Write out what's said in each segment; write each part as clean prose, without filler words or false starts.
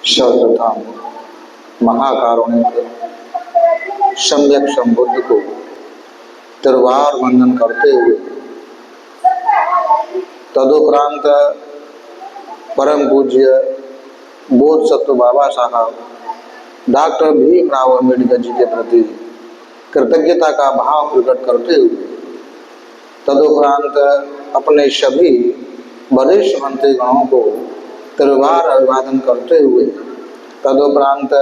सर्वप्रथम महाकारुणिक सम्यक संबुद्ध को तिरुवार वंदन करते हुए तदुपरांत परम पूज्य बोधसत्व बाबा साहब डॉक्टर भीमराव अम्बेडकर जी के प्रति कृतज्ञता का भाव प्रकट करते हुए तदुपरांत अपने सभी वरिष्ठ मंत्रीगणों को तिरुवार अभिवादन करते हुए तदुपरांत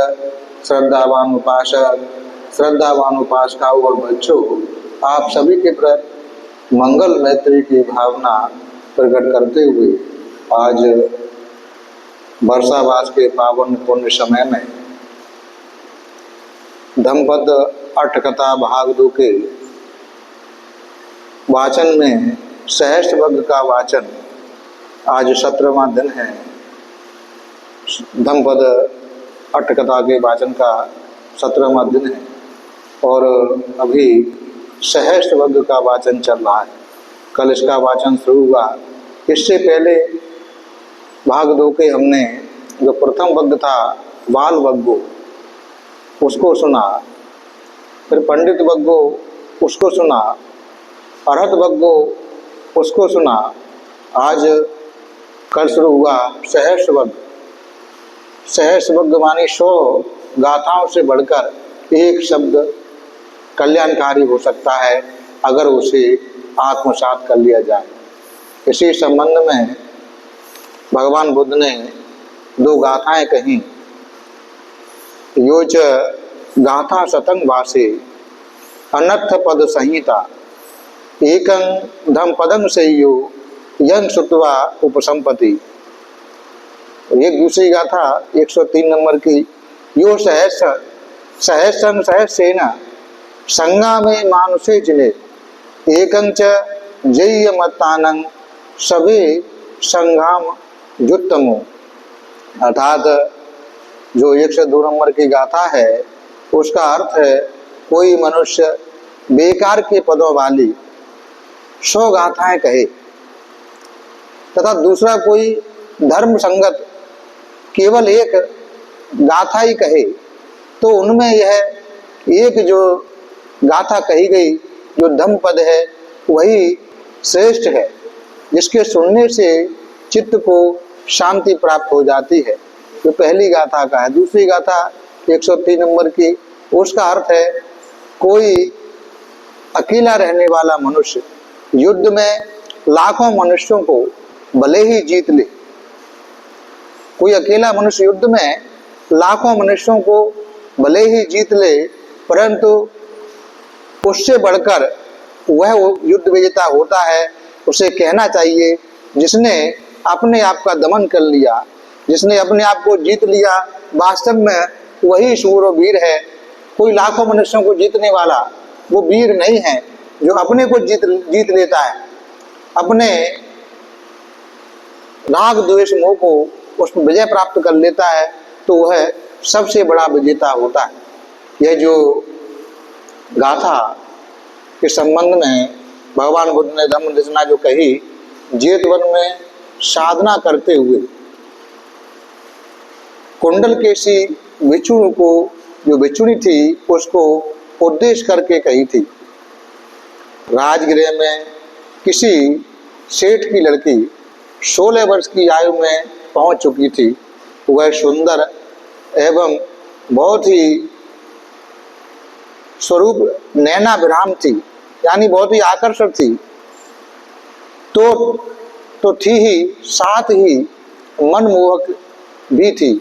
श्रद्धावान उपासक श्रद्धावान उपासकाओं और बच्चों, आप सभी के प्रति मंगल मैत्री की भावना प्रकट करते हुए आज वर्षावास के पावन पुण्य समय में धम्मपद अट्ठकथा भाग 2 के वाचन में सहस्त्रबद्ध का वाचन आज 17वां दिन है। धम्मपद अट्ठकथा के वाचन का 17वां दिन है और अभी सहस्त्रबद्ध का वाचन चल रहा है। कल इसका वाचन शुरू हुआ। इससे पहले भाग 2 के हमने जो प्रथम वग्ग था बाल वग्गो उसको सुना, फिर पंडित वग्गो उसको सुना, अरहत वग्गो उसको सुना। आज कल शुरू हुआ सहस्त्रबद्ध। सहस्त्रबद्ध मानी 100 गाथाओं से बढ़कर एक शब्द कल्याणकारी हो सकता है अगर उसे आत्मसात कर लिया जाए। इसी संबंध में भगवान बुद्ध ने 2 गाथाएं कही। योच गाथा शतं वासे अनर्थ पद संहिता एकं धम्मपदं सेयो यं श्रुत्वा उपसंपत्ति। एक दूसरी गाथा 103 नंबर की, यो सहस्रं सहस्रेण संगा में मानुषे जिने एकं च जय्यमत्तानं सभे संघाम जुत्तमो। अर्थात जो 102 नंबर की गाथा है उसका अर्थ है कोई मनुष्य बेकार के पदों वाली 100 गाथाएं कहे तथा दूसरा कोई धर्म संगत केवल एक गाथा ही कहे, तो उनमें यह एक जो गाथा कही गई जो धम्मपद है वही श्रेष्ठ है, जिसके सुनने से चित्त को शांति प्राप्त हो जाती है। जो पहली गाथा का है। दूसरी गाथा 103 नंबर की, उसका अर्थ है कोई अकेला रहने वाला मनुष्य युद्ध में लाखों मनुष्यों को भले ही जीत ले। कोई अकेला मनुष्य युद्ध में लाखों मनुष्यों को भले ही जीत ले, परंतु उससे बढ़कर वह युद्ध विजेता होता है। उसे कहना चाहिए जिसने अपने आप का दमन कर लिया, जिसने अपने आप को जीत लिया, वास्तव में वही शूर और वीर है। कोई लाखों मनुष्यों को जीतने वाला वो वीर नहीं है। जो अपने को जीत लेता है, अपने राग द्वेष मोह को उसमें विजय प्राप्त कर लेता है, तो वह सबसे बड़ा विजेता होता है। यह जो गाथा के संबंध में भगवान बुद्ध ने धम्म देशना जो कही, जेतवन में साधना करते हुए कुंडल केसी भिक्षुणी को, जो भिक्षुणी थी उसको उद्देश्य करके कही थी। राजगृह में किसी सेठ की लड़की 16 वर्ष की आयु में पहुंच चुकी थी। वह सुंदर एवं बहुत ही स्वरूप नैना विराम थी, यानी बहुत ही आकर्षक थी। तो थी ही, साथ ही मनमोहक भी थी।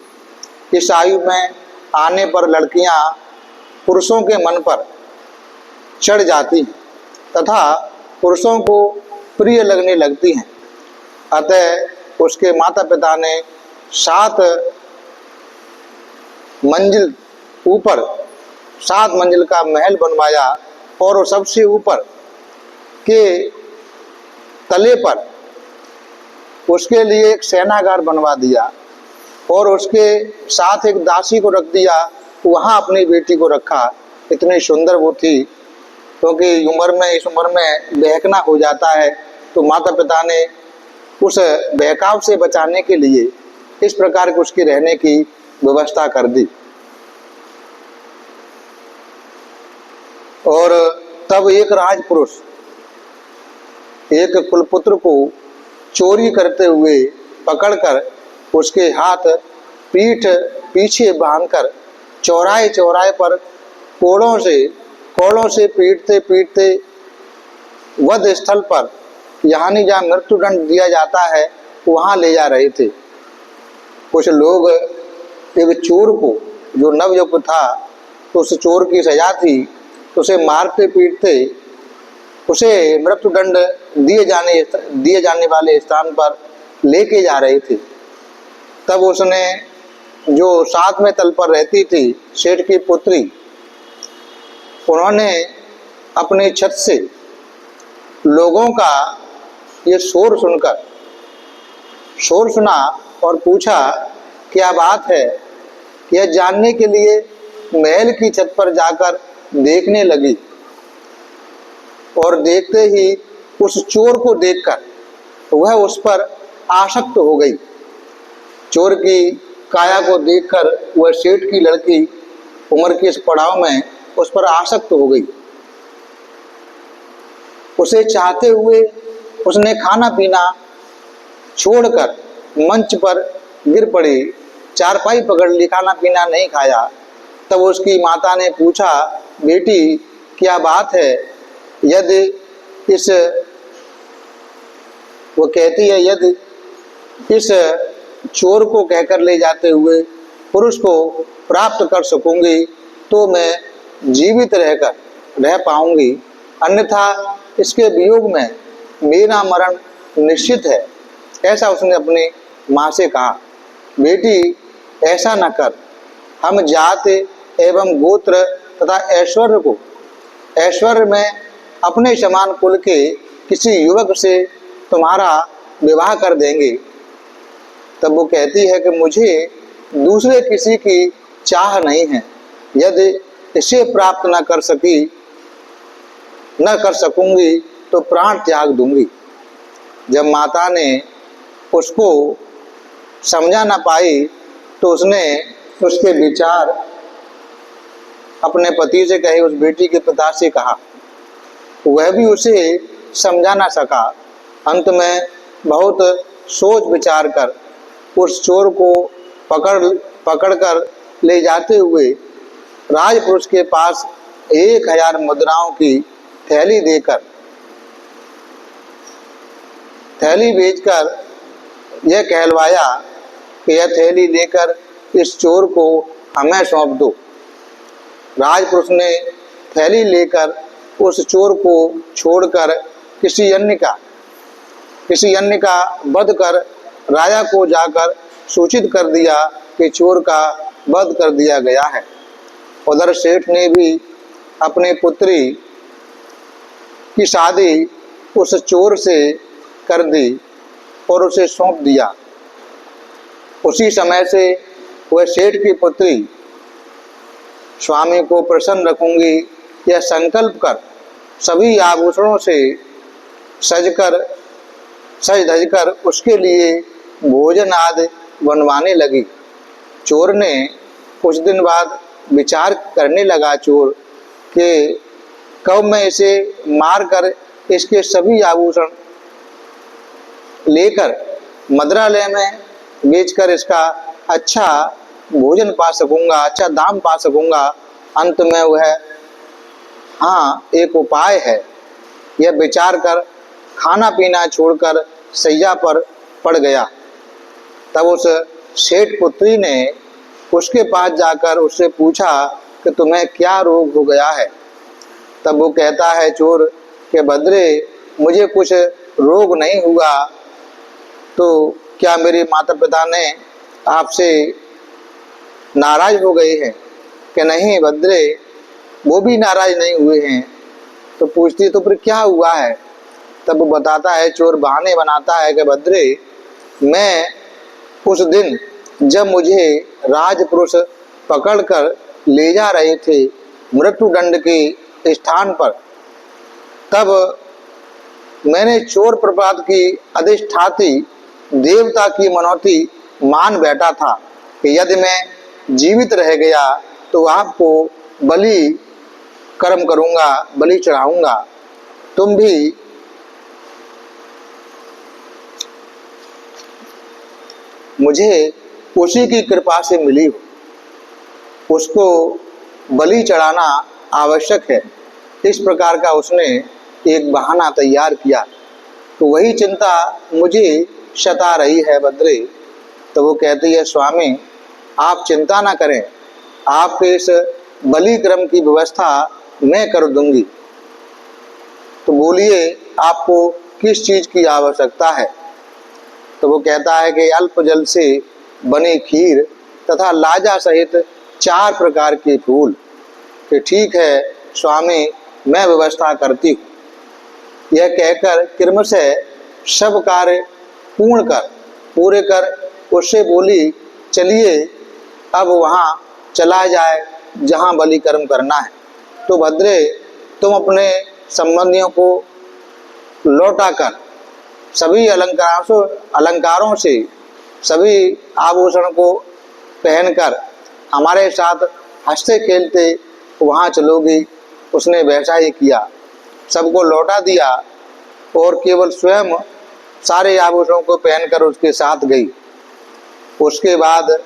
इस आयु में आने पर लड़कियां पुरुषों के मन पर चढ़ जाती तथा पुरुषों को प्रिय लगने लगती हैं। अतः उसके माता पिता ने 7 मंजिल ऊपर 7 मंजिल का महल बनवाया और वो सबसे ऊपर के तले पर उसके लिए एक सेनागार बनवा दिया और उसके साथ एक दासी को रख दिया। वहाँ अपनी बेटी को रखा। इतनी सुंदर वो थी, क्योंकि इस उम्र में बहकना हो जाता है, तो माता पिता ने उस बहकाव से बचाने के लिए इस प्रकार के उसके रहने की व्यवस्था कर दी। और तब एक राजपुरुष एक कुलपुत्र को चोरी करते हुए पकड़कर उसके हाथ पीठ पीछे बांधकर चौराहे चौराहे पर कोड़ों से पीटते पीटते वध स्थल पर, यानी जहाँ मृत्युदंड दिया जाता है, वहाँ ले जा रहे थे। कुछ लोग एक चोर को, जो नवयुवक था, तो उस चोर की सजा थी, तो उसे मारते पीटते उसे मृत्युदंड दिए जाने वाले स्थान पर लेके जा रहे थे। तब उसने, जो साथ में तल पर रहती थी, सेठ की पुत्री, उन्होंने अपनी छत से लोगों का ये शोर सुना और पूछा क्या बात है। यह जानने के लिए महल की छत पर जाकर देखने लगी और देखते ही उस चोर को देखकर वह उस पर आसक्त हो गई। चोर की काया को देखकर वह सेठ की लड़की उम्र के इस पड़ाव में उस पर आसक्त हो गई। उसे चाहते हुए उसने खाना पीना छोड़कर मंच पर गिर पड़ी, चारपाई पकड़ ली, खाना पीना नहीं खाया। तब उसकी माता ने पूछा, बेटी क्या बात है। यदि इस वो कहती है, यदि इस चोर को कहकर ले जाते हुए पुरुष को प्राप्त कर सकूंगी तो मैं जीवित रह पाऊंगी, अन्यथा इसके वियोग में मेरा मरण निश्चित है। ऐसा उसने अपनी माँ से कहा। बेटी ऐसा न कर, हम जाति एवं गोत्र तथा ऐश्वर्य में अपने समान कुल के किसी युवक से तुम्हारा विवाह कर देंगे। तब वो कहती है कि मुझे दूसरे किसी की चाह नहीं है, यदि इसे प्राप्त न कर सकूंगी तो प्राण त्याग दूंगी। जब माता ने उसको समझा ना पाई तो उसने उसके विचार अपने पति से कहे, उस बेटी के पिता से कहा। वह भी उसे समझा ना सका। अंत में बहुत सोच विचार कर उस चोर को पकड़कर ले जाते हुए राजपुरुष के पास 1000 मुद्राओं की थैली बेचकर यह कहलवाया कि यह थैली लेकर इस चोर को हमें सौंप दो। राजपुरुष ने थैली लेकर उस चोर को छोड़कर किसी अन्य का वध कर राजा को जाकर सूचित कर दिया कि चोर का वध कर दिया गया है। उधर सेठ ने भी अपनी पुत्री की शादी उस चोर से कर दी और उसे सौंप दिया। उसी समय से वह सेठ की पुत्री स्वामी को प्रसन्न रखूंगी यह संकल्प कर सभी आभूषणों से सज धज कर उसके लिए भोजन आदि बनवाने लगी। चोर ने कुछ दिन बाद विचार करने लगा, चोर कि कब मैं इसे मार कर इसके सभी आभूषण लेकर मद्रालय में बेचकर इसका अच्छा भोजन पा सकूंगा, अच्छा दाम पा सकूंगा। अंत में वह एक उपाय है, यह विचार कर खाना पीना छोड़कर सैया पर पड़ गया। तब उस सेठ पुत्री ने उसके पास जाकर उससे पूछा कि तुम्हें क्या रोग हो गया है। तब वो कहता है चोर कि भद्रे, मुझे कुछ रोग नहीं हुआ, तो क्या मेरे माता पिता ने आपसे नाराज हो गए हैं? कि नहीं भद्रे, वो भी नाराज नहीं हुए हैं। तो पूछती तो फिर क्या हुआ है? तब वो बताता है, चोर बहाने बनाता है कि भद्रे, मैं उस दिन जब मुझे राजपुरुष पकड़कर ले जा रहे थे मृत्युदंड के स्थान पर, तब मैंने चोर प्रपात की अधिष्ठाती देवता की मनौती मान बैठा था कि यदि मैं जीवित रह गया तो आपको बलि कर्म करूंगा, बलि चढ़ाऊंगा। तुम भी मुझे उसी की कृपा से मिली हो, उसको बलि चढ़ाना आवश्यक है। इस प्रकार का उसने एक बहाना तैयार किया। तो वही चिंता मुझे सता रही है बद्रे। तो वो कहती है, स्वामी आप चिंता ना करें, आपके इस बलि क्रम की व्यवस्था मैं कर दूंगी। तो बोलिए आपको किस चीज की आवश्यकता है। तो वो कहता है कि अल्प जल से बनी खीर तथा लाजा सहित 4 प्रकार के फूल। कि ठीक है स्वामी, मैं व्यवस्था करती हूँ। यह कहकर क्रमशः सब कार्य पूरे कर उससे बोली, चलिए अब वहाँ चला जाए जहाँ बलि कर्म करना है। तो भद्रे, तुम अपने संबंधियों को लौटाकर सभी अलंकारों से सभी आभूषण को पहनकर हमारे साथ हंसते खेलते वहाँ चलोगी। उसने वैसा ही किया, सबको लौटा दिया और केवल स्वयं सारे आभूषणों को पहनकर उसके साथ गई। उसके बाद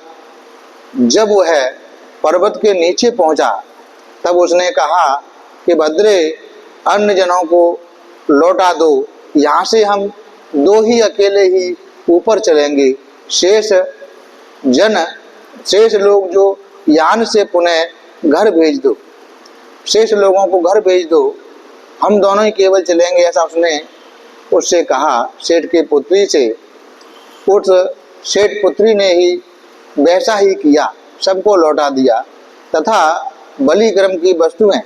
जब वह पर्वत के नीचे पहुंचा तब उसने कहा कि भद्रे, अन्य जनों को लौटा दो, यहाँ से हम 2 ही अकेले ही ऊपर चलेंगे। शेष लोग जो यान से पुनः घर भेज दो, शेष लोगों को घर भेज दो, हम दोनों ही केवल चलेंगे। ऐसा उसने उससे कहा सेठ की पुत्री से। उस सेठ पुत्री ने ही वैसा ही किया, सबको लौटा दिया तथा बलिक्रम की वस्तुएं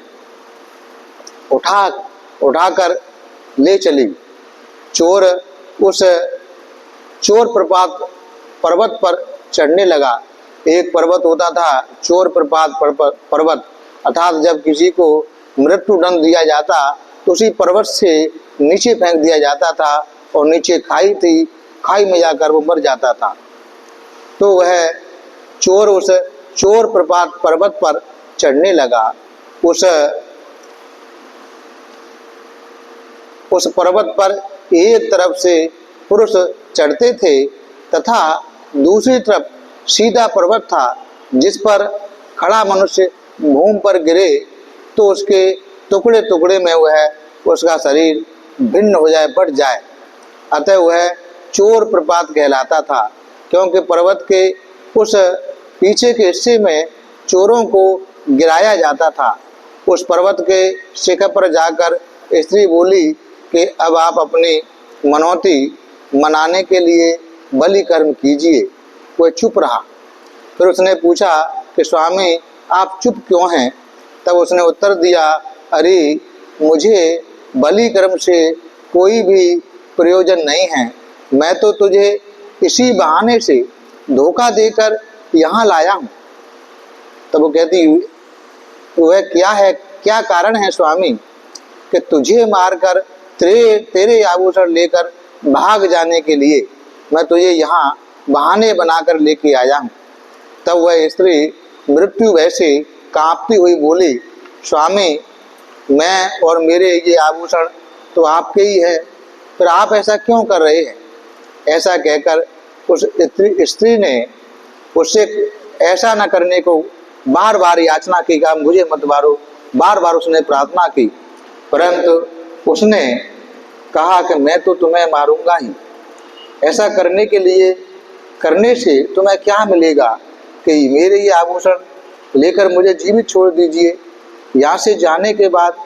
उठाकर ले चली। चोर उस चोर प्रपात पर्वत पर चढ़ने लगा। एक पर्वत होता था चोर प्रपात पर्वत, अर्थात जब किसी को मृत्यु दंड दिया जाता तो उसी पर्वत से नीचे फेंक दिया जाता था और नीचे खाई थी, खाई में जाकर वो मर जाता था। तो वह चोर उस चोर प्रपात पर्वत पर चढ़ने लगा। उस पर्वत पर एक तरफ से पुरुष चढ़ते थे तथा दूसरी तरफ सीधा पर्वत था, जिस पर खड़ा मनुष्य भूमि पर गिरे तो उसके टुकड़े टुकड़े में वह उसका शरीर भिन्न हो जाए, बढ़ जाए। अतः वह चोर प्रपात कहलाता था, क्योंकि पर्वत के उस पीछे के हिस्से में चोरों को गिराया जाता था। उस पर्वत के शिखर पर जाकर स्त्री बोली कि अब आप अपनी मनौती मनाने के लिए बलि कर्म कीजिए। वह चुप रहा। फिर उसने पूछा कि स्वामी आप चुप क्यों हैं। तब उसने उत्तर दिया, अरे मुझे बलि कर्म से कोई भी प्रयोजन नहीं है, मैं तो तुझे इसी बहाने से धोखा देकर यहाँ लाया हूँ। तब वो कहती, वह क्या है, क्या कारण है स्वामी कि तुझे मारकर तेरे आभूषण लेकर भाग जाने के लिए मैं तुझे यहाँ बहाने बनाकर लेके आया हूँ। तब वह स्त्री मृत्यु वैसे कांपती हुई बोली, स्वामी मैं और मेरे ये आभूषण तो आपके ही है, फिर आप ऐसा क्यों कर रहे हैं। ऐसा कहकर उस स्त्री ने उससे ऐसा न करने को बार बार याचना की, कहा मुझे मत मारो। बार बार उसने प्रार्थना की, परंतु उसने कहा कि मैं तो तुम्हें मारूंगा ही। ऐसा करने से तुम्हें क्या मिलेगा कि मेरे ये आभूषण लेकर मुझे जीवित छोड़ दीजिए। यहाँ से जाने के बाद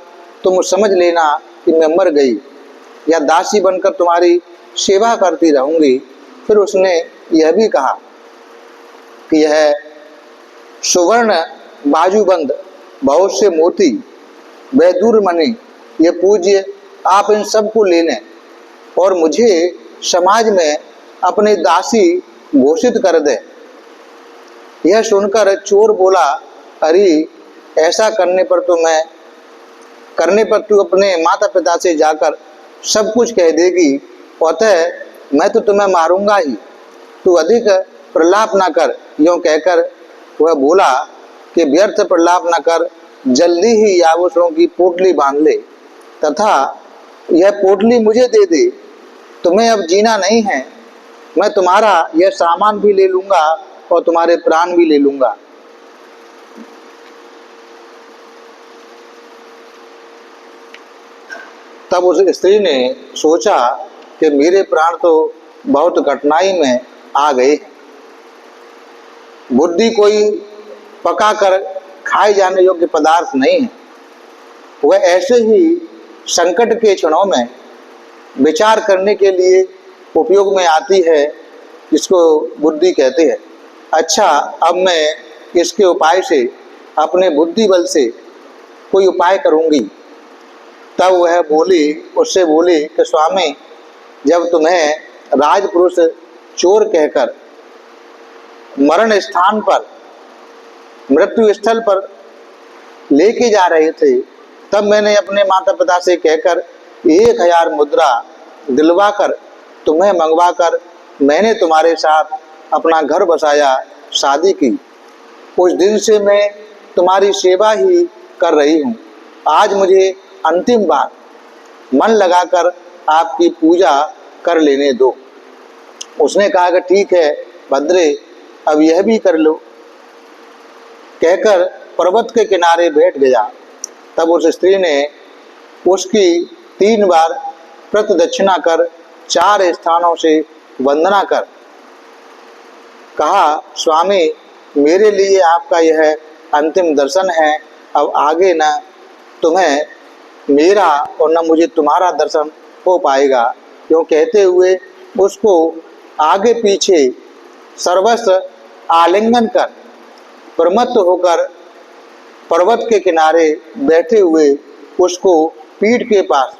तुम समझ लेना कि मैं मर गई या दासी बनकर तुम्हारी सेवा करती रहूंगी। फिर उसने यह भी कहा कि यह सुवर्ण बाजूबंद, बहुत से मोती, वैदूर मणि, ये पूज्य, आप इन सब को ले लें और मुझे समाज में अपनी दासी घोषित कर दे। यह सुनकर चोर बोला, अरे ऐसा करने पर तू अपने माता पिता से जाकर सब कुछ कह देगी, अतः मैं तो तुम्हें मारूंगा ही, तू अधिक प्रलाप ना कर। यूँ कहकर वह बोला कि व्यर्थ प्रलाप न कर, जल्दी ही आभूषणों की पोटली बांध ले तथा यह पोटली मुझे दे दे। तुम्हें अब जीना नहीं है, मैं तुम्हारा यह सामान भी ले लूंगा और तुम्हारे प्राण भी ले लूंगा। तब उस स्त्री ने सोचा कि मेरे प्राण तो बहुत कठिनाई में आ गए हैं। बुद्धि कोई पकाकर खाए जाने योग्य पदार्थ नहीं है। वह ऐसे ही संकट के क्षणों में विचार करने के लिए उपयोग में आती है, जिसको बुद्धि कहते हैं। अच्छा, अब मैं इसके उपाय से, अपने बुद्धि बल से कोई उपाय करूंगी। तब वह उससे बोली कि स्वामी, जब तुम्हें राजपुरुष चोर कहकर मरण स्थान पर, मृत्यु स्थल पर लेके जा रहे थे, तब मैंने अपने माता पिता से कहकर 1000 मुद्रा दिलवाकर तुम्हें मंगवाकर मैंने तुम्हारे साथ अपना घर बसाया, शादी की। उस दिन से मैं तुम्हारी सेवा ही कर रही हूँ। आज मुझे अंतिम बार मन लगाकर आपकी पूजा कर लेने दो। उसने कहा कि ठीक है भद्रे, अब यह भी कर लो, कहकर पर्वत के किनारे बैठ गया। तब उस स्त्री ने उसकी 3 बार प्रदक्षिणा कर 4 स्थानों से वंदना कर कहा, स्वामी, मेरे लिए आपका यह अंतिम दर्शन है। अब आगे न तुम्हें मेरा और न मुझे तुम्हारा दर्शन हो पाएगा। क्यों कहते हुए उसको आगे पीछे सर्वस्व आलिंगन कर प्रमत्त होकर पर्वत के किनारे बैठे हुए उसको पीठ के पास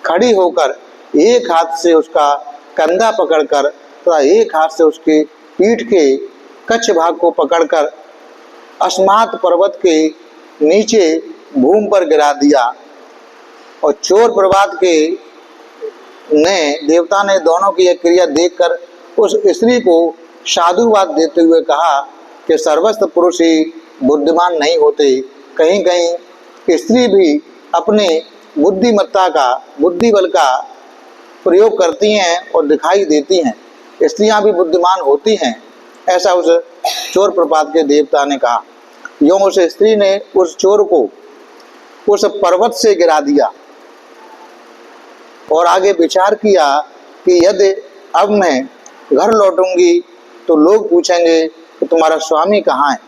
खड़ी होकर एक हाथ से उसका कंधा पकड़कर तथा एक हाथ से उसके पीठ के कच्छ भाग को पकड़कर अस्मात् पर्वत के नीचे भूमि पर गिरा दिया। और चोर प्रभात के देवता ने दोनों की यह क्रिया देखकर उस स्त्री को साधुवाद देते हुए कहा कि सर्वस्व पुरुष ही बुद्धिमान नहीं होते, कहीं कहीं स्त्री भी अपने बुद्धिमत्ता का, बुद्धि बल का प्रयोग करती हैं और दिखाई देती हैं। स्त्रियां भी बुद्धिमान होती हैं, ऐसा उस चोर प्रपात के देवता ने कहा। यूं उस स्त्री ने उस चोर को उस पर्वत से गिरा दिया और आगे विचार किया कि यदि अब मैं घर लौटूंगी तो लोग पूछेंगे कि तुम्हारा स्वामी कहाँ है।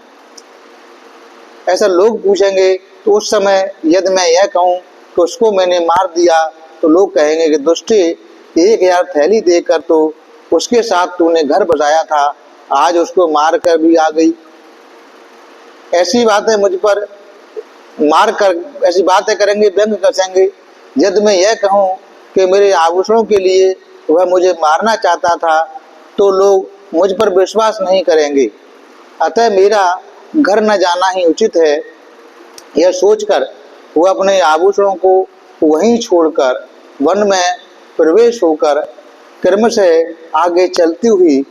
ऐसा लोग पूछेंगे तो उस समय यदि मैं यह कहूँ कि उसको मैंने मार दिया तो लोग कहेंगे कि दुष्टे, 1000 थैली देकर तो उसके साथ तूने घर बसाया था, आज उसको मार कर भी आ गई। ऐसी बातें मुझ पर मार कर, ऐसी बातें करेंगे, व्यंग कसेंगे। यदि मैं यह कहूँ कि मेरे आभूषणों के लिए वह मुझे मारना चाहता था तो लोग मुझ पर विश्वास नहीं करेंगे। अतः मेरा घर न जाना ही उचित है। यह सोचकर वह अपने आभूषणों को वहीं छोड़कर वन में प्रवेश होकर क्रम से आगे चलती हुई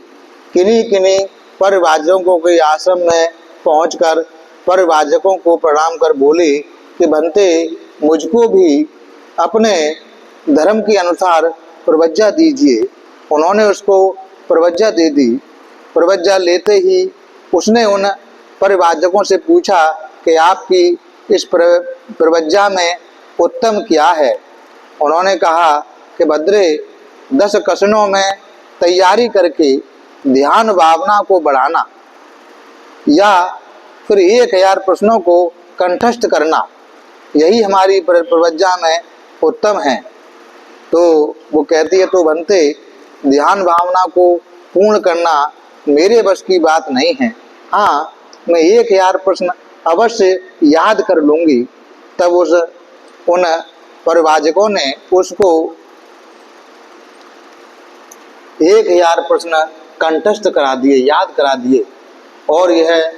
किन्हीं किन्हीं परिवाजकों के आश्रम में पहुंचकर परिवाजकों को प्रणाम कर बोली कि बनते, मुझको भी अपने धर्म के अनुसार प्रवज्जा दीजिए। उन्होंने उसको प्रवज्जा दे दी। प्रवज्जा लेते ही उसने उन परिवाजकों से पूछा कि आपकी इस प्रवज्जा में उत्तम क्या है। उन्होंने कहा कि भद्रे, 10 कशनों में तैयारी करके ध्यान भावना को बढ़ाना या फिर 1000 प्रश्नों को कंठस्थ करना, यही हमारी प्रवज्जा में उत्तम है। तो वो कहती है, तो बनते, ध्यान भावना को पूर्ण करना मेरे बस की बात नहीं है। हाँ, मैं 1000 प्रश्न अवश्य याद कर लूँगी। तब उन परिवाजकों ने उसको 1000 प्रश्न कंठस्थ करा दिए, याद करा दिए और यह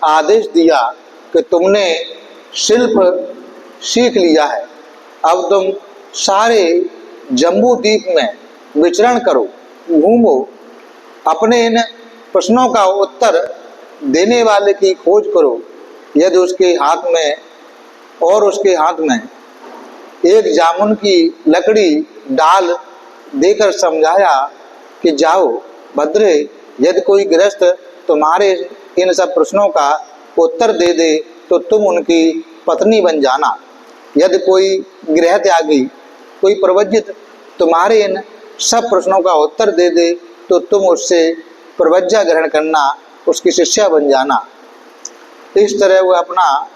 आदेश दिया कि तुमने शिल्प सीख लिया है, अब तुम सारे जम्बू द्वीप में विचरण करो, घूमो, अपने इन प्रश्नों का उत्तर देने वाले की खोज करो। यदि उसके हाथ में और उसके हाथ में एक जामुन की लकड़ी डाल देकर समझाया कि जाओ भद्रे, यदि कोई गृहस्थ तुम्हारे इन सब प्रश्नों का उत्तर दे दे तो तुम उनकी पत्नी बन जाना। यदि कोई गृह त्यागी, कोई प्रवज्जित तुम्हारे इन सब प्रश्नों का उत्तर दे दे तो तुम उससे प्रवज्जा ग्रहण करना, उसकी शिष्या बन जाना। इस तरह वह अपना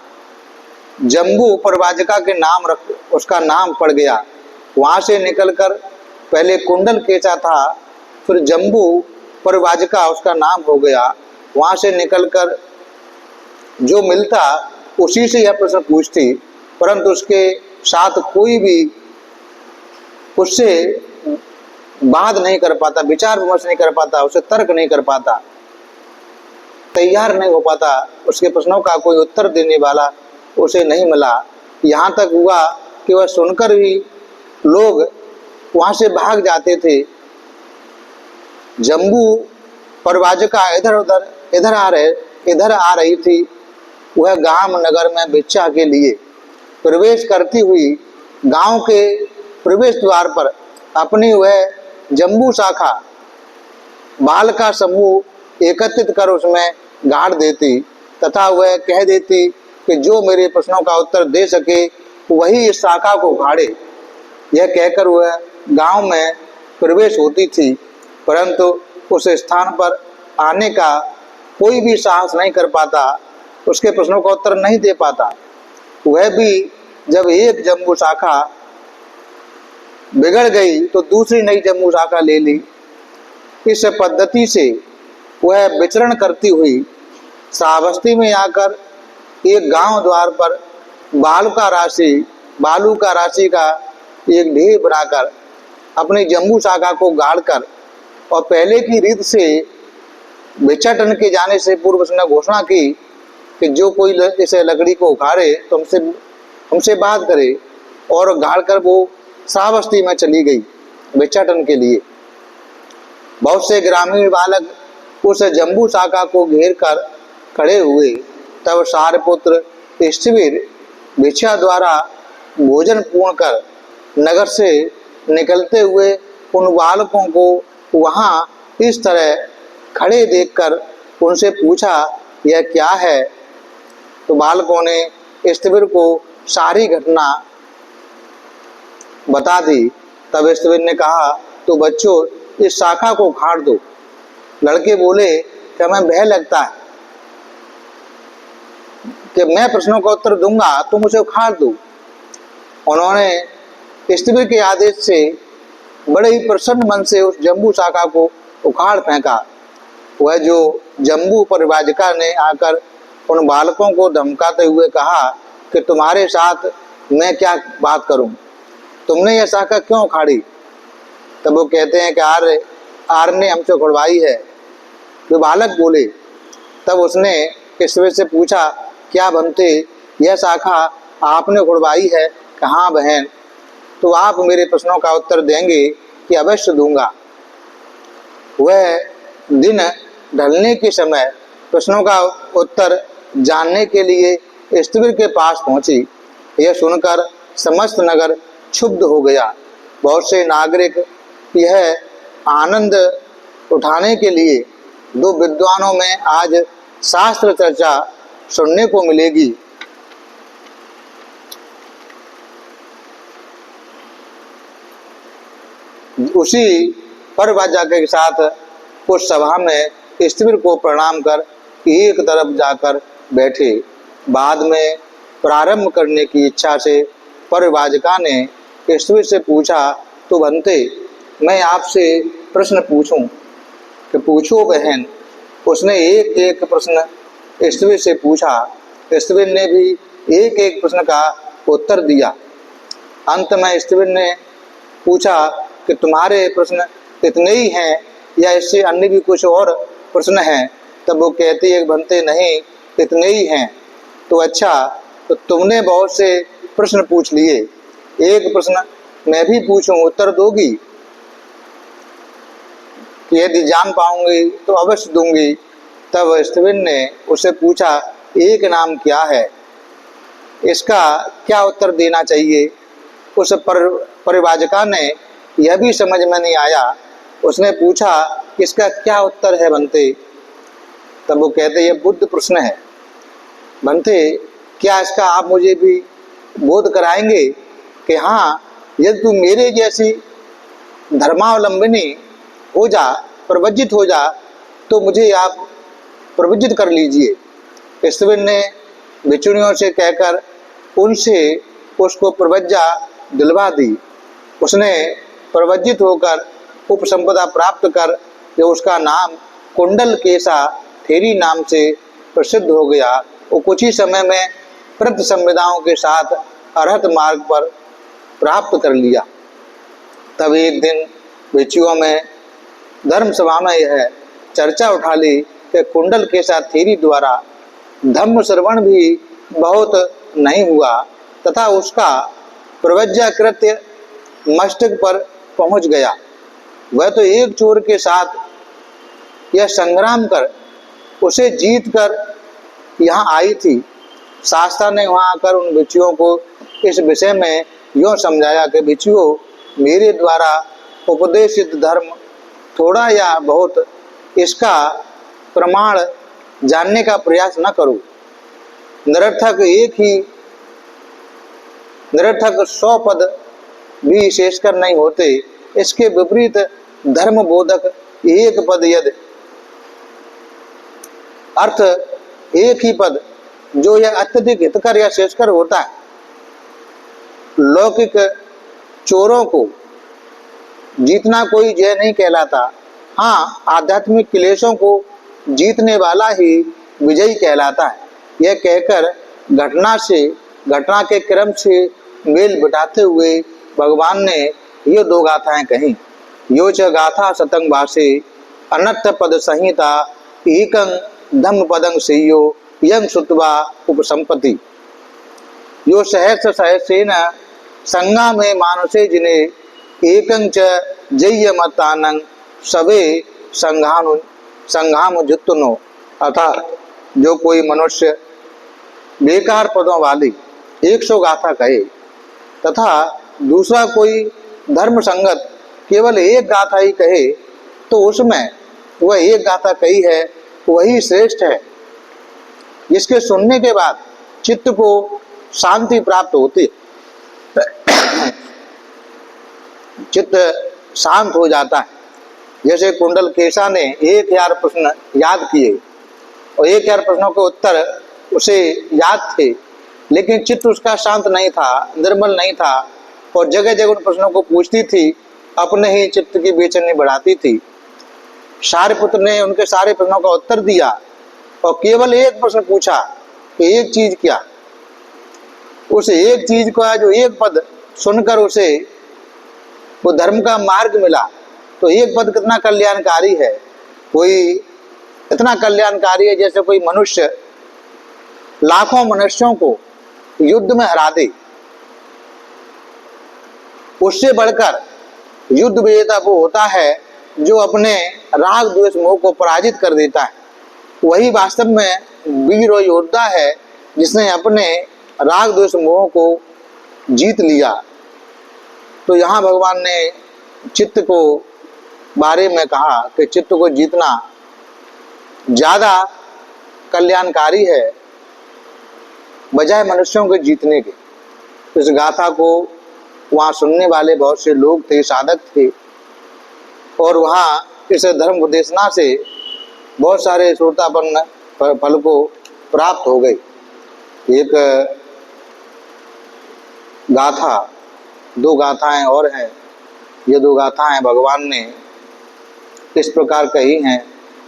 जम्बू परवाजिका के नाम रख उसका नाम पड़ गया। वहाँ से निकलकर पहले कुंडल केचा था, फिर जम्बू परवाजिका उसका नाम हो गया। वहाँ से निकलकर जो मिलता उसी से यह प्रश्न पूछती, परंतु उसके साथ कोई भी उससे बात नहीं कर पाता, विचार विमर्श नहीं कर पाता, उसे तर्क नहीं कर पाता, तैयार नहीं हो पाता। उसके प्रश्नों का कोई उत्तर देने वाला उसे नहीं मिला। यहाँ तक हुआ कि वह सुनकर भी लोग वहाँ से भाग जाते थे। जम्बू परवाजिका इधर आ रही थी। वह गांव नगर में भिक्षा के लिए प्रवेश करती हुई गांव के प्रवेश द्वार पर अपनी वह जम्बू शाखा बाल का समूह एकत्रित कर उसमें गाड़ देती तथा वह कह देती कि जो मेरे प्रश्नों का उत्तर दे सके वही इस शाखा को उखाड़े। यह कहकर वह गांव में प्रवेश होती थी, परंतु उस स्थान पर आने का कोई भी साहस नहीं कर पाता, उसके प्रश्नों का उत्तर नहीं दे पाता। वह भी जब एक जम्बू शाखा बिगड़ गई तो दूसरी नई जम्बू शाखा ले ली। इस पद्धति से वह विचरण करती हुई श्रावस्ती में आकर एक गांव द्वार पर बालू का राशि का एक ढेर बनाकर अपनी जम्बू शाखा को गाड़कर और पहले की रीत से भिक्षाटन के जाने से पूर्व उसने घोषणा की कि जो कोई इस लकड़ी को उखाड़े तो हमसे बात करे, और गाड़कर वो श्रावस्ती में चली गई भिक्षाटन के लिए। बहुत से ग्रामीण बालक उस जम्बू शाखा को घेर कर खड़े हुए। तब सारपुत्र स्थिविर भिक्षा द्वारा भोजन पूर्ण कर नगर से निकलते हुए उन बालकों को वहाँ इस तरह खड़े देखकर उनसे पूछा, यह क्या है? तो बालकों ने स्थिविर को सारी घटना बता दी। तब स्थिविर ने कहा, तो बच्चों इस शाखा को उखाड़ दो। लड़के बोले कि हमें भय लगता है कि मैं प्रश्नों का उत्तर दूंगा, तुम उसे उखाड़ दो। उन्होंने स्थिविर के आदेश से बड़े ही प्रसन्न मन से उस जम्बू शाखा को उखाड़ फेंका। वह जो जम्बू परिवाजिका ने आकर उन बालकों को धमकाते हुए कहा कि तुम्हारे साथ मैं क्या बात करूं, तुमने यह शाखा क्यों उखाड़ी? तब वो कहते हैं कि आर ने हमसे उखड़वाई है। वे बालक बोले। तब उसने स्थिविर से पूछा, क्या बनते यह शाखा आपने उखड़वाई है? कहाँ बहन? तो आप मेरे प्रश्नों का उत्तर देंगे कि अवश्य दूंगा। वह दिन ढलने के समय प्रश्नों का उत्तर जानने के लिए स्थिविर के पास पहुंची। यह सुनकर समस्त नगर क्षुब्ध हो गया। बहुत से नागरिक यह आनंद उठाने के लिए दो विद्वानों में आज शास्त्र चर्चा सुनने को मिलेगी। उसी परवाजा के साथ उस सभा में स्थिविर को प्रणाम कर एक तरफ जाकर बैठे। बाद में प्रारंभ करने की इच्छा से परवाजिका ने स्थिविर से पूछा, तो बनते मैं आपसे प्रश्न पूछूं? कि पूछो बहन। उसने एक एक प्रश्न स्थिविर से पूछा। स्थिविर ने भी एक एक प्रश्न का उत्तर दिया। अंत में स्थिविर ने पूछा कि तुम्हारे प्रश्न इतने ही हैं या इससे अन्य भी कुछ और प्रश्न हैं? तब वो कहती है, बनते नहीं, इतने ही हैं। तो अच्छा, तो तुमने बहुत से प्रश्न पूछ लिए, एक प्रश्न मैं भी पूछूं, उत्तर दोगी? कि यदि जान पाऊंगी तो अवश्य दूंगी। तब स्त्रीण ने उससे पूछा, एक नाम क्या है, इसका क्या उत्तर देना चाहिए। उस परिवाजका ने यह भी समझ में नहीं आया, उसने पूछा, इसका क्या उत्तर है बनते। तब वो कहते, ये बुद्ध प्रश्न है बनते, क्या इसका आप मुझे भी बोध कराएंगे कि हाँ, यदि तू मेरे जैसी धर्मावलंबिनी हो जा, प्रवज्जित हो जा, तो मुझे आप प्रवज्जित कर लीजिए। स्त्रीण ने भिक्षुणियों से कहकर उनसे उसको प्रवज्जा दिलवा दी। उसने प्रवज्जित होकर उपसंपदा प्राप्त कर जो उसका नाम कुंडल केसा थेरी नाम से प्रसिद्ध हो गया। वो कुछ ही समय में प्रत संविदाओं के साथ अरहत मार्ग पर प्राप्त कर लिया। तब एक दिन भिक्षुओं में धर्म सभा में यह चर्चा उठा ली कि कुंडल केसा थेरी द्वारा धम्म श्रवण भी बहुत नहीं हुआ तथा उसका प्रवज्जा कृत्य मस्तक पर पहुंच गया। वह तो एक चोर के साथ यह संग्राम कर उसे जीत कर यहाँ आई थी। शास्त्रा ने वहाँ आकर उन भिक्षुओं को इस विषय में यों समझाया कि भिक्षुओं, मेरे द्वारा उपदेशित धर्म थोड़ा या बहुत, इसका प्रमाण जानने का प्रयास न करो। निरर्थक 100 पद भी शेषकर नहीं होते। इसके विपरीत धर्म बोधक एक पद यदि अर्थ एक ही पद जो यह अत्यधिक हितकर या शेषकर होता है। लौकिक चोरों को जीतना कोई जय नहीं कहलाता। हाँ, आध्यात्मिक क्लेशों को जीतने वाला ही विजयी कहलाता है। यह कहकर घटना के क्रम से मेल बिठाते हुए भगवान ने ये 2 गाथाएं कही। यो च गाथा सतंग भाषे अनर्थ पद संहिता एकं धम्म पदं सेयो यं श्रुत्वा उपसंपत्ति। यो सहस्र सहस्रेण संगा में मानसे जिने एकं च जय्यमतानं सबे संघामुजुत्तनो। अर्थात जो कोई मनुष्य बेकार पदों वाली 100 गाथा कहे तथा दूसरा कोई धर्म संगत केवल एक गाथा ही कहे, तो उसमें वह एक गाथा कही है वही श्रेष्ठ है, जिसके सुनने के बाद चित्त को शांति प्राप्त होती, चित्त शांत हो जाता है। जैसे कुंडल केसा ने 1000 प्रश्न याद किए और 1000 प्रश्नों के उत्तर उसे याद थे, लेकिन चित्त उसका शांत नहीं था, निर्मल नहीं था और जगह जगह उन प्रश्नों को पूछती थी, अपने ही चित्त की बेचैनी बढ़ाती थी। सारिपुत्र ने उनके सारे प्रश्नों का उत्तर दिया और केवल एक प्रश्न पूछा कि एक चीज क्या। उस एक चीज का जो एक पद सुनकर उसे वो धर्म का मार्ग मिला, तो एक पद कितना कल्याणकारी है। कोई इतना कल्याणकारी है जैसे कोई मनुष्य लाखों मनुष्यों को युद्ध में हरा दे। उससे बढ़कर युद्ध विजेता वो होता है जो अपने राग द्वेष मोह को पराजित कर देता है। वही वास्तव में वीर और योद्धा है जिसने अपने राग द्वेष मोह को जीत लिया। तो यहाँ भगवान ने चित्त को बारे में कहा कि चित्त को जीतना ज्यादा कल्याणकारी है बजाय मनुष्यों के जीतने के। इस गाथा को वहाँ सुनने वाले बहुत से लोग थे, साधक थे, और वहाँ इस धर्म उपदेशना से बहुत सारे श्रोतापन्न फल को प्राप्त हो गई। एक गाथा, 2 गाथाएं और हैं। ये 2 गाथाएं भगवान ने इस प्रकार कही हैं।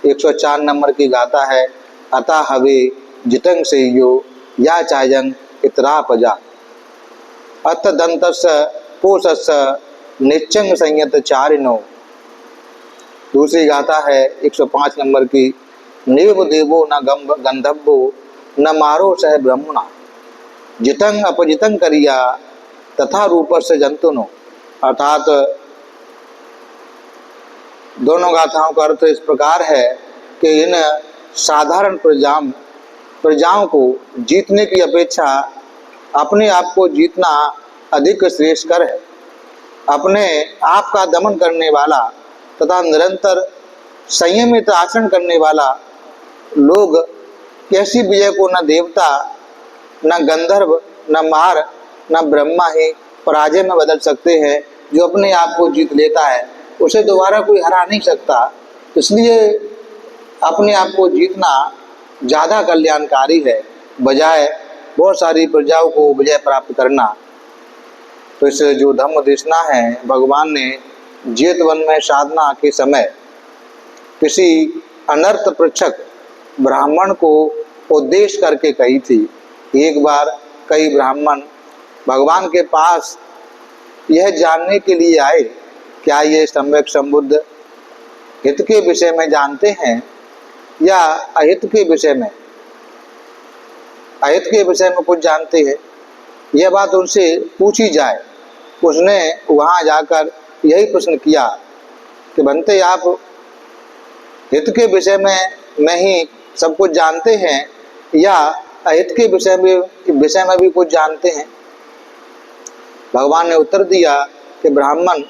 104 नंबर की गाथा है, अता हवे जितंग से यो या चायंग इतरा पजा अत दंतस पोषस निच्चंग संयत चारिनो। दूसरी गाथा है 105 नंबर की, नेव देवो न गंधब्बो न मारो सह ब्रह्मणा जितंग अपजितंग करिया तथा रूप से जंतुनो। अर्थात दोनों गाथाओं का अर्थ इस प्रकार है कि इन साधारण प्रजाओं को जीतने की अपेक्षा अपने आप को जीतना अधिक श्रेयस्कर है। अपने आप का दमन करने वाला तथा निरंतर संयमित आचरण करने वाला लोग कैसी विजय को न देवता, न गंधर्व, न मार, न ब्रह्मा ही पराजय में बदल सकते हैं। जो अपने आप को जीत लेता है उसे दोबारा कोई हरा नहीं सकता। इसलिए अपने आप को जीतना ज़्यादा कल्याणकारी है, बजाय बहुत सारी प्रजाओं को विजय प्राप्त करना। तो इस जो धम्म देशना है, भगवान ने जेतवन में साधना के समय किसी अनर्थ पृच्छक ब्राह्मण को उद्देश्य करके कही थी। एक बार कई ब्राह्मण भगवान के पास यह जानने के लिए आए, क्या ये सम्यक संबुद्ध हित के विषय में जानते हैं या अहित के विषय में, अहित के विषय में कुछ जानते हैं, यह बात उनसे पूछी जाए। उसने वहां जाकर यही प्रश्न किया कि बनते आप हित के विषय में ही सब कुछ जानते हैं या अहित के विषय में भी कुछ जानते हैं। भगवान ने उत्तर दिया कि ब्राह्मण,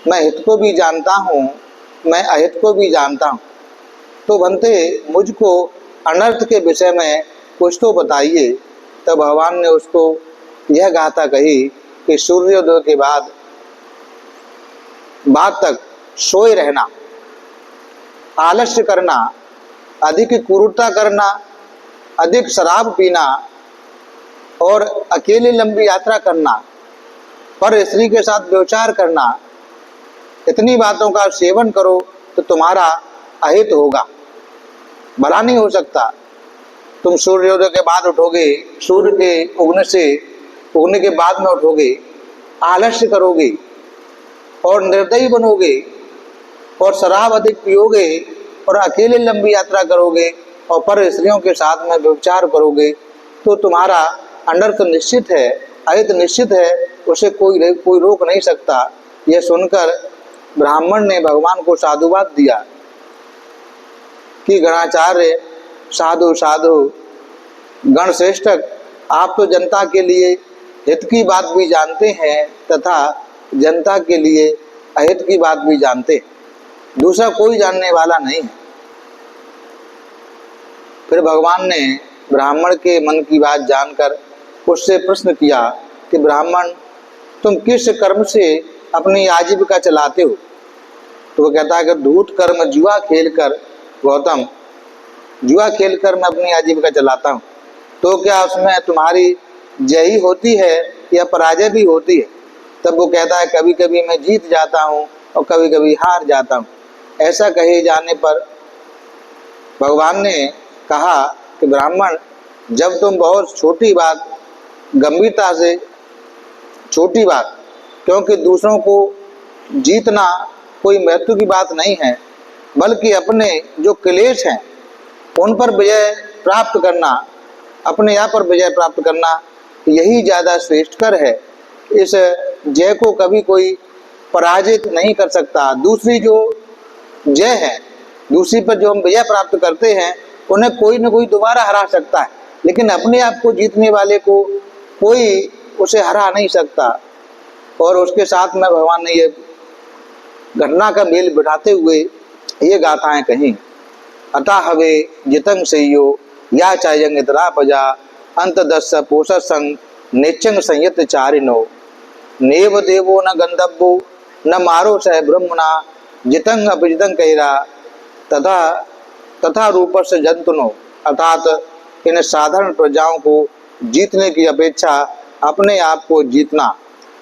मैं हित को भी जानता हूँ, मैं अहित को भी जानता हूँ, तो बनते मुझको अनर्थ के विषय में कुछ तो बताइए। तब भगवान ने उसको यह गाथा कही कि सूर्योदय के बाद तक सोए रहना, आलस्य करना, अधिक क्रूरता करना, अधिक शराब पीना और अकेले लंबी यात्रा करना, पर स्त्री के साथ व्यभिचार करना, इतनी बातों का सेवन करो तो तुम्हारा अहित होगा, भला नहीं हो सकता। तुम सूर्योदय के बाद उठोगे, सूर्य के उगने के बाद में उठोगे, आलस्य करोगे और निर्दयी बनोगे और शराब अधिक पियोगे और अकेले लंबी यात्रा करोगे और पर स्त्रियों के साथ में व्यभिचार करोगे, तो तुम्हारा अनर्थ निश्चित है, अहित निश्चित है, उसे कोई रोक नहीं सकता। यह सुनकर ब्राह्मण ने भगवान को साधुवाद दिया कि गणाचार्य, साधु साधु, गणश्रेष्ठक, आप तो जनता के लिए हित की बात भी जानते हैं तथा जनता के लिए अहित की बात भी जानते हैं, दूसरा कोई जानने वाला नहीं है। फिर भगवान ने ब्राह्मण के मन की बात जानकर उससे प्रश्न किया कि ब्राह्मण, तुम किस कर्म से अपनी आजीविका चलाते हो? तो वो कहता है कि धूत कर्म, जुआ खेलकर, गौतम, जुआ खेलकर मैं अपनी आजीविका चलाता हूँ। तो क्या उसमें तुम्हारी जय ही होती है या पराजय भी होती है? तब वो कहता है कभी कभी मैं जीत जाता हूँ और कभी कभी हार जाता हूँ। ऐसा कहे जाने पर भगवान ने कहा कि ब्राह्मण, जब तुम बहुत छोटी बात, गंभीरता से छोटी बात, क्योंकि दूसरों को जीतना कोई मृत्यु की बात नहीं है, बल्कि अपने जो क्लेश हैं उन पर विजय प्राप्त करना, अपने आप पर विजय प्राप्त करना, यही ज़्यादा श्रेष्ठकर है। इस जय को कभी कोई पराजित नहीं कर सकता। दूसरी जो जय है, दूसरी पर जो हम विजय प्राप्त करते हैं, उन्हें कोई न कोई दोबारा हरा सकता है, लेकिन अपने आप को जीतने वाले को कोई उसे हरा नहीं सकता। और उसके साथ में भगवान ने ये घटना का मेल बिठाते हुए ये गाथाएं कही। अतः हवे जितंग सेयो या चायंग इतरा पजा अंत दस पोष संग नेचंग संयत चारिनो नेव देवो न गंधब्बो न मारो सह ब्रह्मणा जितंग अपजितंग कैरा तथा रूप से जंतुनो। अर्थात इन साधारण प्रजाओं को जीतने की अपेक्षा अपने आप को जीतना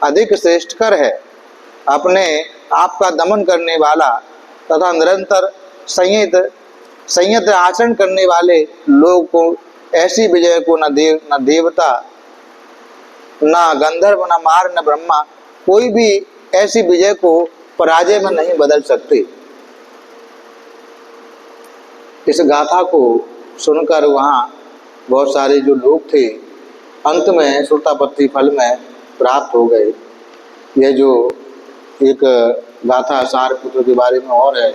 अधिक श्रेष्ठकर है। अपने आप का दमन करने वाला तथा निरंतर संयत आचरण करने वाले लोग को ऐसी विजय को न देवता, न गंधर्व, न मार, न ब्रह्मा, कोई भी ऐसी विजय को पराजय में नहीं बदल सकते। इस गाथा को सुनकर वहाँ बहुत सारे जो लोग थे अंत में श्रोतापत्ति फल में प्राप्त हो गए। यह जो एक गाथा सारपुत्र के बारे में और है,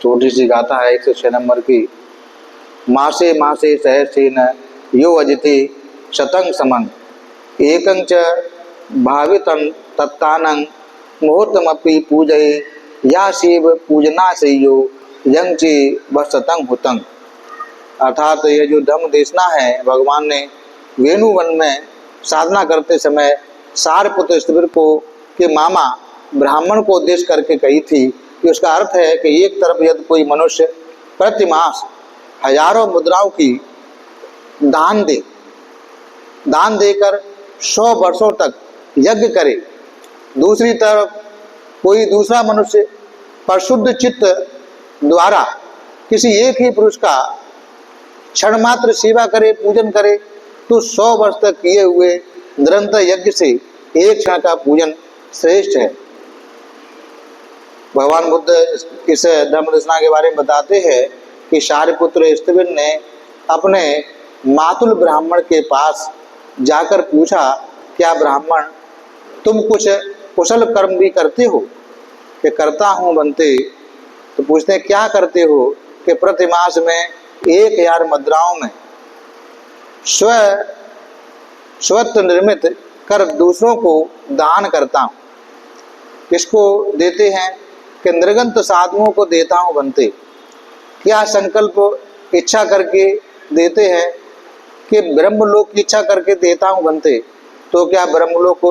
छोटी सी गाथा है 106 नंबर की, मासे मासे सहस्रेण यो अजिते शतं समं एकं च भावितं तत्तानं मुहूर्तमपि पूजये या शिव पूजनाशयो यं चे वसतं हुतं। अर्थात ये जो धम्म देशना है, भगवान ने वेणुवन में साधना करते समय सारपुत्र स्थिविर को के मामा ब्राह्मण को उद्देश्य करके कही थी कि उसका अर्थ है कि एक तरफ यदि कोई मनुष्य प्रतिमास हजारों मुद्राओं की दान देकर 100 वर्षों तक यज्ञ करे, दूसरी तरफ कोई दूसरा मनुष्य परिशुद्ध चित्त द्वारा किसी एक ही पुरुष का क्षण मात्र सेवा करे, पूजन करे, तो 100 वर्ष तक किए हुए निरंतर यज्ञ से एक क्षण का पूजन श्रेष्ठ है। भगवान बुद्ध इस धर्म देशना के बारे में बताते हैं कि सारिपुत्र स्थिविर ने अपने मातुल ब्राह्मण के पास जाकर पूछा, क्या ब्राह्मण तुम कुछ कुशल कर्म भी करते हो? कि करता हूँ बनते। तो पूछते हैं क्या करते हो? कि प्रतिमास में 1000 मुद्राओं में स्वतः निर्मित कर दूसरों को दान करता हूँ। किसको देते हैं? कि निर्गंत साधुओं को देता हूँ बनते। क्या संकल्प इच्छा करके देते हैं? कि ब्रह्मलोक की इच्छा करके देता हूँ बनते। तो क्या ब्रह्मलोक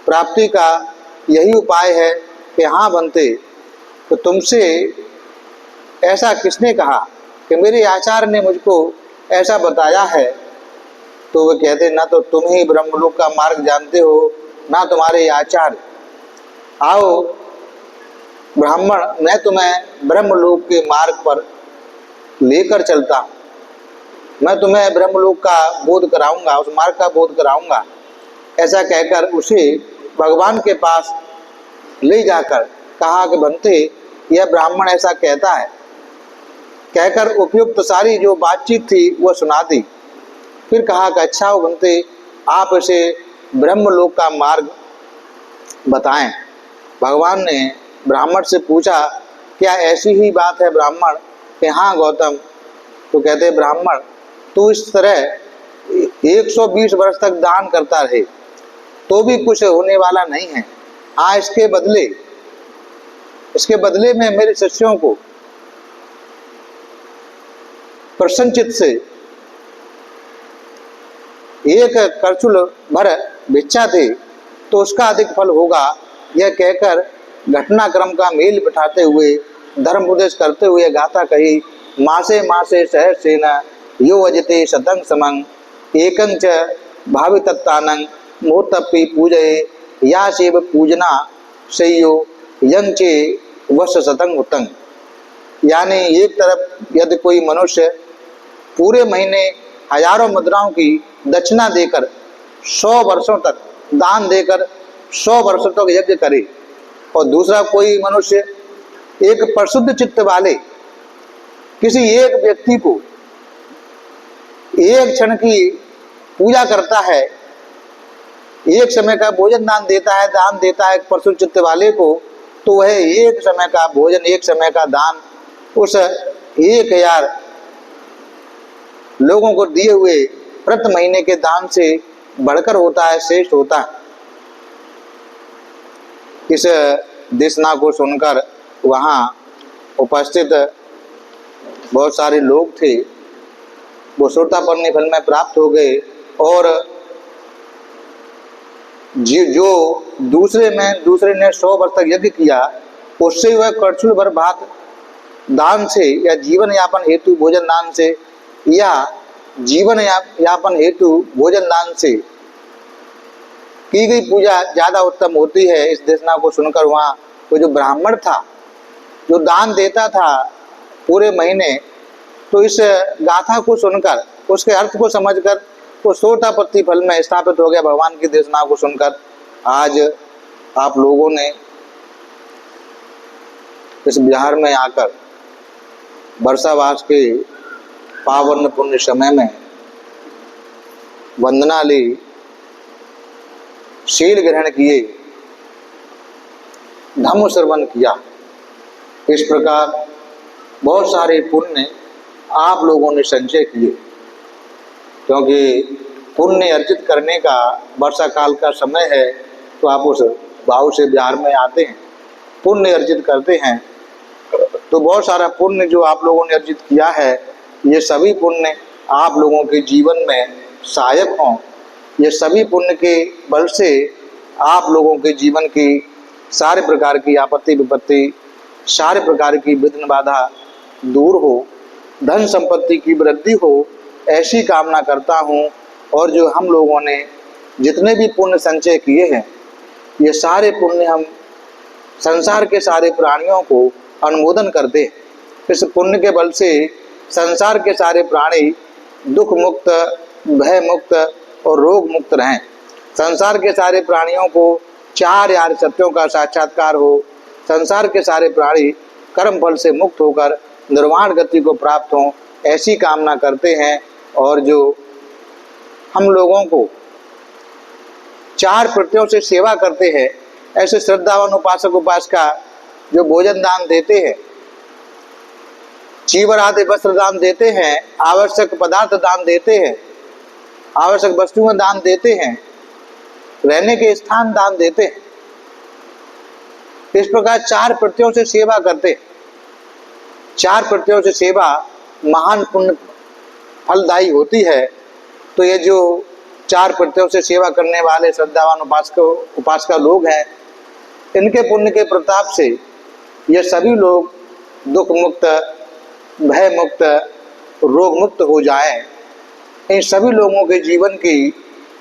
प्राप्ति का यही उपाय है? कि हाँ बनते। तो तुमसे ऐसा किसने कहा? कि मेरे आचार्य ने मुझको ऐसा बताया है। तो वे कहते ना तो तुम ही ब्रह्मलोक का मार्ग जानते हो, ना तुम्हारे आचार्य। आओ ब्राह्मण, मैं तुम्हें ब्रह्मलोक के मार्ग पर लेकर चलता हूँ, मैं तुम्हें ब्रह्मलोक का बोध कराऊंगा, उस मार्ग का बोध कराऊंगा। ऐसा कहकर उसे भगवान के पास ले जाकर कहा कि बनते, यह ब्राह्मण ऐसा कहता है। कहकर उपयुक्त सारी जो बातचीत थी वह सुना दी। फिर कहा कि अच्छा हो बनते, आप इसे ब्रह्मलोक का मार्ग बताएं। भगवान ने ब्राह्मण से पूछा, क्या ऐसी ही बात है ब्राह्मण? कि हाँ गौतम। तो कहते ब्राह्मण, तू इस तरह 120 वर्ष तक दान करता रहे तो भी कुछ होने वाला नहीं है। हाँ, इसके बदले में मेरे शिष्यों को प्रसन्नचित्त से एक करचुल भर भिक्षा दे तो उसका अधिक फल होगा। यह कहकर घटनाक्रम का मेल बिठाते हुए, धर्म उपदेश करते हुए गाथा कही, मासे मासे सहस्रेण यो अजिते शतं समं एकं च भावितत्तानं मुहूर्तमपि पूजये या शिव पूजना शय्यो यं चे वश शतं हुतं। यानी एक तरफ यदि कोई मनुष्य पूरे महीने हजारों मुद्राओं की दक्षिणा देकर 100 वर्षों तक दान देकर 100 वर्षों तक यज्ञ करे, और दूसरा कोई मनुष्य एक परिशुद्ध चित्त वाले किसी एक व्यक्ति को एक क्षण की पूजा करता है, एक समय का भोजन दान देता है एक परिशुद्ध चित्त वाले को, तो वह एक समय का भोजन, एक समय का दान उस 1000 लोगों को दिए हुए प्रति महीने के दान से बढ़कर होता है, श्रेष्ठ होता है। इस देशना को सुनकर वहाँ उपस्थित बहुत सारे लोग थे, वो श्रोतापन्न फल में प्राप्त हो गए, और जो दूसरे ने 100 वर्ष तक यज्ञ किया, उससे वह करछुल भर भात दान से या जीवन यापन हेतु भोजन दान से या जीवन यापन हेतु भोजन दान से की गई पूजा ज्यादा उत्तम होती है। इस देशना को सुनकर वहाँ वो जो ब्राह्मण था, जो दान देता था पूरे महीने, तो इस गाथा को सुनकर, उसके अर्थ को समझकर वो श्रोतापत्ति फल में स्थापित हो गया। भगवान की देशना को सुनकर आज आप लोगों ने इस बिहार में आकर वर्षावास के पावन पुण्य समय में वंदना ली, शील ग्रहण किए, धम्म श्रवण किया। इस प्रकार बहुत सारे पुण्य आप लोगों ने संचय किए, क्योंकि पुण्य अर्जित करने का वर्षा काल का समय है, तो आप उस भाव से बिहार में आते हैं, पुण्य अर्जित करते हैं। तो बहुत सारा पुण्य जो आप लोगों ने अर्जित किया है, ये सभी पुण्य आप लोगों के जीवन में सहायक हों। ये सभी पुण्य के बल से आप लोगों के जीवन की सारे प्रकार की आपत्ति विपत्ति, सारे प्रकार की विघ्न बाधा दूर हो, धन संपत्ति की वृद्धि हो, ऐसी कामना करता हूँ। और जो हम लोगों ने जितने भी पुण्य संचय किए हैं, ये सारे पुण्य हम संसार के सारे प्राणियों को अनुमोदन करते हैं। इस पुण्य के बल से संसार के सारे प्राणी दुख मुक्त, भय मुक्त और रोग मुक्त रहें। संसार के सारे प्राणियों को चार यार सत्यों का साक्षात्कार हो, संसार के सारे प्राणी कर्म फल से मुक्त होकर निर्वाण गति को प्राप्त हों, ऐसी कामना करते हैं। और जो हम लोगों को चार प्रत्ययों से सेवा करते हैं, ऐसे श्रद्धावान उपासक उपासिका जो भोजन दान देते हैं, चीवर आदि वस्त्र दान देते हैं, आवश्यक पदार्थ दान देते हैं, आवश्यक वस्तुएं दान देते हैं, रहने के स्थान दान देते हैं, इस प्रकार चार प्रत्ययों से सेवा करते हैं। चार प्रत्ययों से सेवा महान पुण्य फलदायी होती है। तो ये जो चार प्रत्ययों से सेवा करने वाले श्रद्धावान उपासक उपासिका लोग हैं, इनके पुण्य के प्रताप से ये सभी लोग दुख मुक्त, भय मुक्त, रोग मुक्त हो जाएं। इन सभी लोगों के जीवन की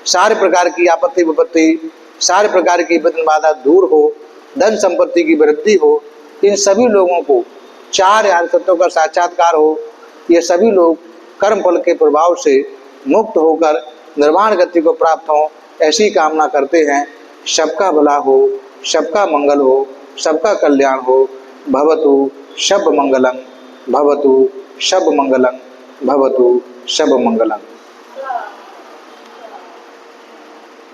सारे प्रकार की आपत्ति विपत्ति, सारे प्रकार की विघ्न बाधा दूर हो, धन संपत्ति की वृद्धि हो, इन सभी लोगों को चार यार सत्यों का साक्षात्कार हो, ये सभी लोग कर्म फल के प्रभाव से मुक्त होकर निर्वाण गति को प्राप्त हो, ऐसी कामना करते हैं। सबका भला हो, सबका मंगल हो, सबका कल्याण हो। भवतु शब मंगलम, भवतु शब मंगलम, भवतु शब मंगलम।